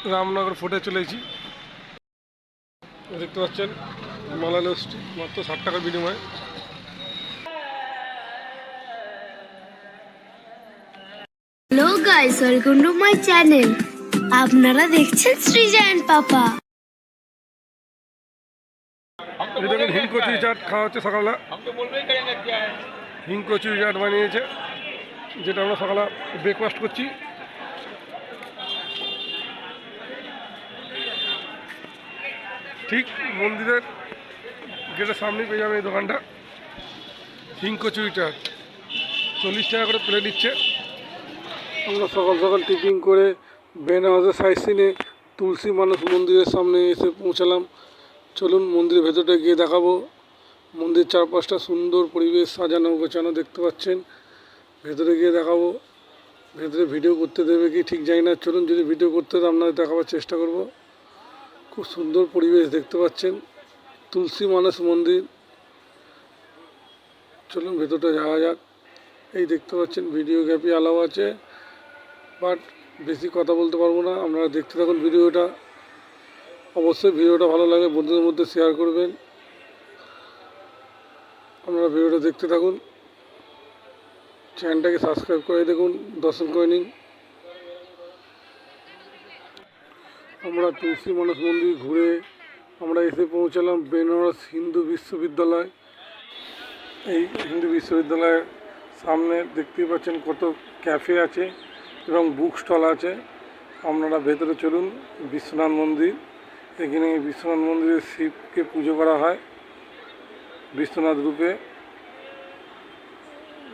রামনগর ফোর্টে চলেছি। দেখতে পাচ্ছেন মালালো স্ট্রিট মাত্র 60 টাকার বিনিময়ে। Hello guys, welcome to my channel. আপনারা দেখছেন সৃজন পাপা। দেখুন হিং কচুরি চাট খাওয়া হচ্ছে সকালবেলা। হিং কচুরি চাট বানিয়েছে, যেটা আমরা সকালে ব্রেকফাস্ট করছি। ঠিক মন্দিরের গেটের সামনেই পেয়ে যাবে এই দোকানটা। হিং কচুরি চাট 40 টাকা করে প্লেট নিচ্ছে। আমরা সকাল সকাল টিফিন করে বেনারসের সাইড সিনে তুলসী মানস মন্দিরের সামনে এসে পৌঁছালাম। চলুন মন্দিরের ভেতরটা গিয়ে দেখাবো। মন্দির চারপাশটা সুন্দর পরিবেশ, সাজানো গোছানো দেখতে পাচ্ছেন। ভেতরে গিয়ে দেখাবো। ভেতরে ভিডিও করতে দেবে কি ঠিক জানি না। চলুন, যদি ভিডিও করতে দেয় আপনাদের দেখাবার চেষ্টা করব। খুব সুন্দর পরিবেশ দেখতে পাচ্ছেন, তুলসী মানস মন্দির। চলুন ভেতরটা যাওয়া যাক। এই দেখতে পাচ্ছেন ভিডিওগ্রাফি অ্যালাউ আছে, বাট বেশি কথা বলতে পারবো না। আপনারা দেখতে থাকুন ভিডিওটা। অবশ্যই ভিডিওটা ভালো লাগে বন্ধুদের মধ্যে শেয়ার করবেন। আপনারা ভিডিওটা দেখতে থাকুন, চ্যানেলটাকে সাবস্ক্রাইব করে দেখুন, দর্শন করে নিন। আমরা তুলসী মানস মন্দির ঘুরে আমরা এসে পৌঁছালাম বেনারস হিন্দু বিশ্ববিদ্যালয়। এই হিন্দু বিশ্ববিদ্যালয়ের সামনে দেখতেই পাচ্ছেন কত ক্যাফে আছে এবং বুক স্টল আছে। আপনারা ভেতরে চলুন। বিশ্বনাথ মন্দির, এখানে বিশ্বনাথ মন্দিরে শিবকে পুজো করা হয় বিশ্বনাথ রূপে।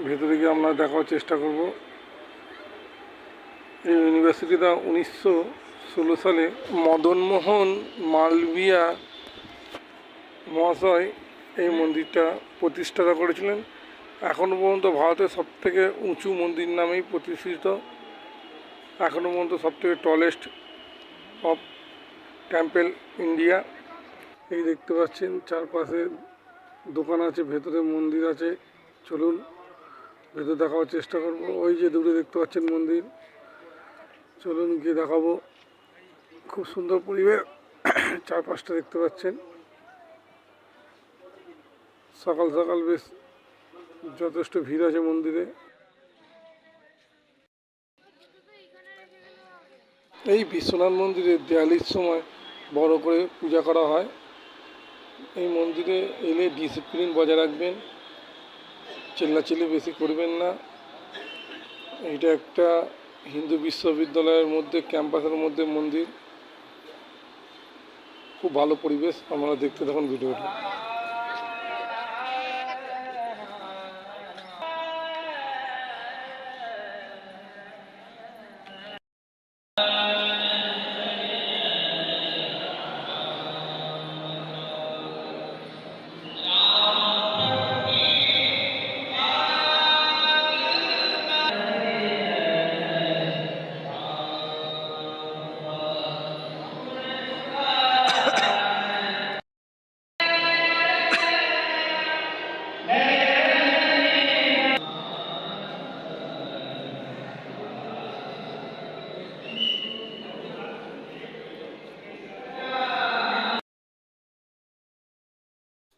ভেতরে গিয়ে আমরা দেখার চেষ্টা করব। এই ইউনিভার্সিটিটা 1916 সালে মদনমোহন মালবিয়া মহাশয় এই মন্দিরটা প্রতিষ্ঠা করেছিলেন। এখনও পর্যন্ত ভারতের সবথেকে উঁচু মন্দির নামেই প্রতিষ্ঠিত। এখনও পর্যন্ত সবথেকে টলেস্ট অফ টেম্পল ইন্ডিয়া। এই দেখতে পাচ্ছেন চারপাশে দোকান আছে, ভেতরে মন্দির আছে। চলুন ভেতরে দেখাবার চেষ্টা করব। ওই যে দূরে দেখতে পাচ্ছেন মন্দির, চলুন গিয়ে দেখাবো। খুব সুন্দর পরিবেশ, চারপাশটা দেখতে পাচ্ছেন। সকাল সকাল বেশ যথেষ্ট ভিড় আছে মন্দিরে। এই বিশ্বনাথ মন্দিরে দেয়ালির সময় বড় করে পূজা করা হয়। এই মন্দিরে এলে ডিসিপ্লিন বজায় রাখবেন, চিল্লাচিল্লি বেশি করবেন না। এইটা একটা হিন্দু বিশ্ববিদ্যালয়ের মধ্যে, ক্যাম্পাসের মধ্যে মন্দির। খুব ভালো পরিবেশ, আপনারা দেখতে থাকুন ভিডিওটা।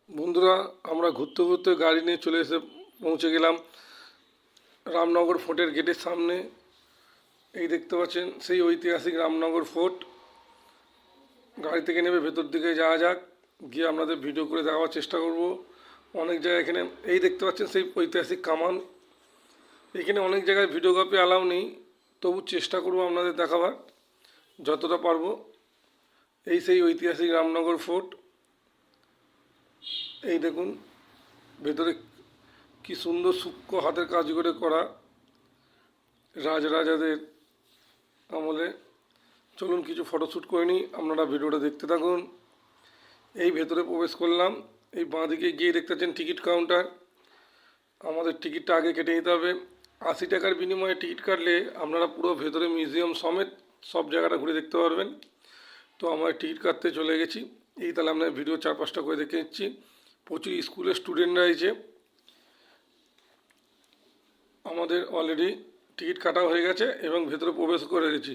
বন্ধুরা, আমরা ঘুরতে ঘুরতে গাড়ি নিয়ে চলে এসে পৌঁছে গেলাম রামনগর ফোর্টের গেটের সামনে। এই দেখতে পাচ্ছেন সেই ঐতিহাসিক রামনগর ফোর্ট। গাড়ি থেকে নেমে ভেতর দিকে যাওয়া যাক, গিয়ে আপনাদের ভিডিও করে দেখাবার চেষ্টা করব। অনেক জায়গায় এখানে এই দেখতে পাচ্ছেন সেই ঐতিহাসিক কামান। এখানে অনেক জায়গায় ভিডিওগ্রাফি অ্যালাউ নেই, তবু চেষ্টা করব আপনাদের দেখাবার যতটা পারবো। এই সেই ঐতিহাসিক রামনগর ফোর্ট। এই দেখুন ভেতরে কি সুন্দর সূক্ষ্ম হাতের কাজ করে করা, রাজরাজাদের আমলে। চলুন কিছু ফটোশ্যুট করে নিই, আপনারা ভিডিওটা দেখতে থাকুন। এই ভেতরে প্রবেশ করলাম। এই বাঁদিকে গিয়ে দেখতে পাচ্ছেন টিকিট কাউন্টার। আমাদের টিকিটটা আগে কেটে নিতে হবে। 80 টাকার বিনিময়ে টিকিট কাটলে আপনারা পুরো ভেতরে মিউজিয়াম সমেত সব জায়গাটা ঘুরে দেখতে পারবেন। তো আমার টিকিট কাটতে চলে গেছি। এই তাহলে আপনার ভিডিও 4-5টা করে দেখে নিচ্ছি। প্রচুর স্কুলের স্টুডেন্টরা এসেছে। আমাদের অলরেডি টিকিট কাটা হয়ে গেছে এবং ভেতরে প্রবেশ করে গেছি।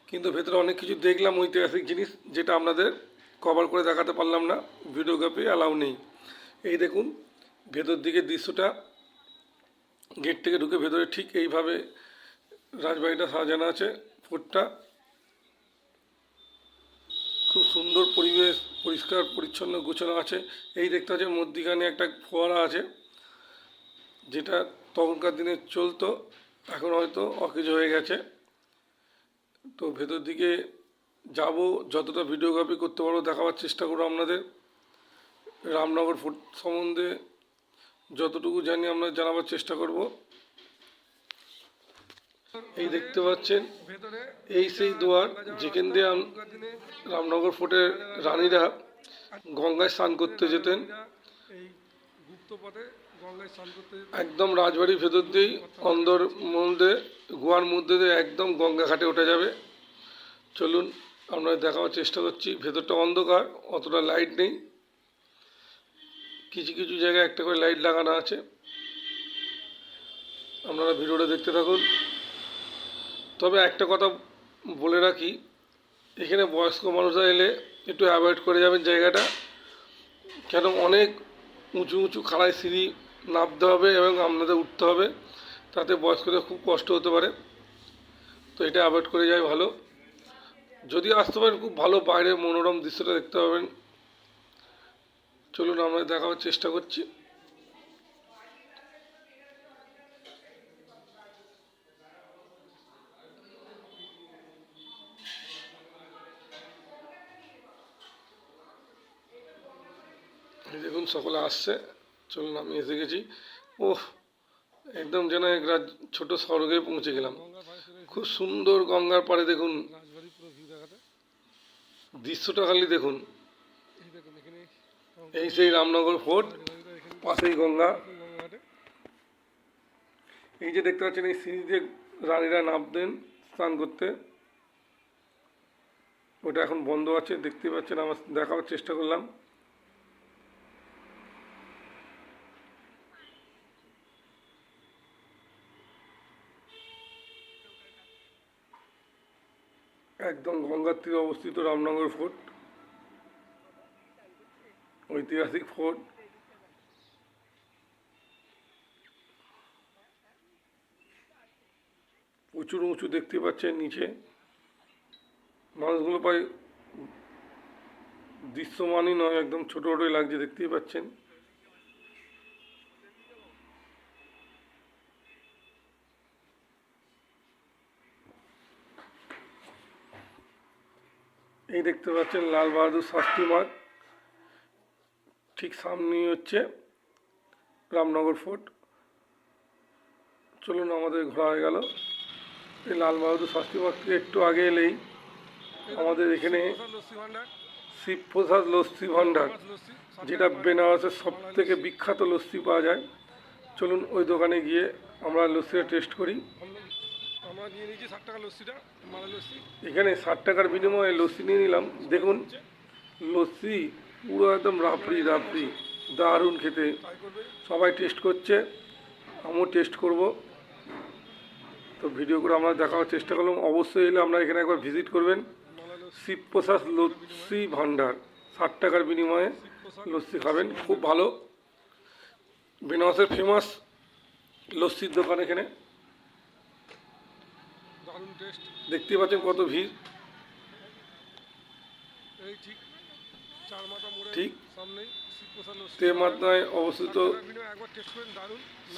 কিন্তু ভেতরে অনেক কিছু দেখলাম ঐতিহাসিক জিনিস, যেটা আপনাদের কভার করে দেখাতে পারলাম না, ভিডিওগ্রাফি অ্যালাউ নেই। এই দেখুন ভেতর দিকে দৃশ্যটা, গেট থেকে ঢুকে ভেতরে ঠিক এইভাবে রাজবাড়িটা সাজানো আছে। ফোর্টটা খুব সুন্দর পরিবেশ, পরিষ্কার পরিচ্ছন্ন গোছানো আছে। এই দেখতে পাচ্ছেন মধ্যিখানে একটা ফোয়ারা আছে, যেটা তখনকার দিনে চলতো, এখন হয়তো অকেজ হয়ে গেছে। তো ভেতর দিকে যাব, যতটা ভিডিওগ্রাফি করতে পারবো দেখাবার চেষ্টা করবো আপনাদের। রামনগর ফোর্ট সম্বন্ধে যতটুকু জানি আমরা জানাবার চেষ্টা করব। এই দেখতে পাচ্ছেন এই সেই দুয়ার, যেখান দিয়ে রামনগর ফোর্টের রানীরা গঙ্গায় স্নান করতে যেতেন। একদম রাজবাড়ির ভেতর দিয়েই অন্দর মধ্যে গুহার মধ্যে দিয়ে একদম গঙ্গা ঘাটে ওঠা যাবে। চলুন আমরা দেখাবার চেষ্টা করছি। ভেতরটা অন্ধকার, অতটা লাইট নেই, কিছু কিছু জায়গায় একটা করে লাইট লাগানো আছে। আপনারা ভিডিওটা দেখতে থাকুন। তবে একটা কথা বলে রাখি, এখানে বয়স্ক মানুষরা এলে একটু অ্যাভয়েড করে যাবেন জায়গাটা, কেন অনেক উঁচু উঁচু খাড়ায় সিঁড়ি নামতে হবে এবং আপনাদের উঠতে হবে, তাতে বয়স্কদের খুব কষ্ট হতে পারে। তো এটা অ্যাভয়েড করে যাওয়াই ভালো। যদি আসতে পারেন খুব ভালো বাইরের মনোরম দৃশ্যটা দেখতে পাবেন। চলুন আমরা দেখাবার চেষ্টা করছি। দেখুন সকলে আসছে, চলুন আমি এসে গেছি। ওহ, একদম যেন এক ছোট স্বর্গে পৌঁছে গেলাম। খুব সুন্দর গঙ্গার পাড়ে দেখুন দৃশ্যটা, খালি দেখুন। এই সেই রামনগর ফোর্ট, পাশেই গঙ্গা। এই যে দেখতে পাচ্ছেন এই সিঁড়িতে রানীরা নামতেন স্নান করতে, ওটা এখন বন্ধ আছে, দেখতে পাচ্ছেন। আমার দেখাবার চেষ্টা করলাম। একদম গঙ্গার তীরে অবস্থিত রামনগর ফোর্ট, ঐতিহাসিক ফোর্ট। প্রচুর উঁচু দেখতে পাচ্ছেন নিচে, মানুষগুলো প্রায় দৃশ্যমানই নয়, একদম ছোটো ছোটোই লাগছে, দেখতেই পাচ্ছেন। এই দেখতে পাচ্ছেন লাল বাহাদুর শাস্ত্রী মার্গ, ঠিক সামনেই হচ্ছে রামনগর ফোর্ট। চলুন আমাদের ঘোরা হয়ে গেল। এই লাল বাহাদুর শাস্ত্রী মার্গ থেকে একটু আগে এলেই আমাদের এখানে শিবপ্রসাদ লস্যি ভাণ্ডার, যেটা বেনারসের সব থেকে বিখ্যাত লস্যি পাওয়া যায়। চলুন ওই দোকানে গিয়ে আমরা লস্যিটা টেস্ট করি। আমরা নিয়ে নিয়েছি 60 টাকা লস্যিটা, মালা লস্যি। এখানে 60 টাকার বিনিময়ে লস্যি নিয়ে নিলাম। দেখুন লস্যি পুরো একদম রাফড়ি রাফড়ি, দারুণ খেতে। সবাই টেস্ট করছে, আমিও টেস্ট করব। তো ভিডিও করে আমরা দেখাবার চেষ্টা করলাম। অবশ্যই এলে আমরা এখানে একবার ভিজিট করবেন। শিবপ্রসাদ লস্যি ভাণ্ডার, 60 টাকার বিনিময়ে লস্যি খাবেন, খুব ভালো। বেনারসের ফেমাস লস্যির দোকান এখানে, দারুণ টেস্ট। দেখতে পাচ্ছেন কত ভিড়। এই ঠিক চারমাথা মোড়ে ঠিক সামনেই শিবপ্রসাদ লস্যি, তেমাত্রায় অবস্থিত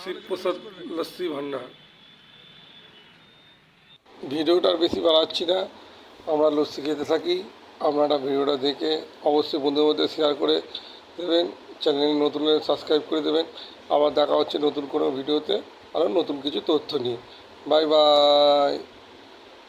শিবপ্রসাদ লস্যি ভাণ্ডার। ভিডিওটা আর বেশি বাড়াচ্ছি না, আমরা লস্যি খেতে থাকি। আপনারা ভিডিওটা দেখে অবশ্যই বন্ধুদের মধ্যে শেয়ার করে দেবেন, চ্যানেল নতুন হলে সাবস্ক্রাইব করে দেবেন। আবার দেখা হচ্ছে নতুন কোনো ভিডিওতে আরও নতুন কিছু তথ্য নিয়ে। Bye bye.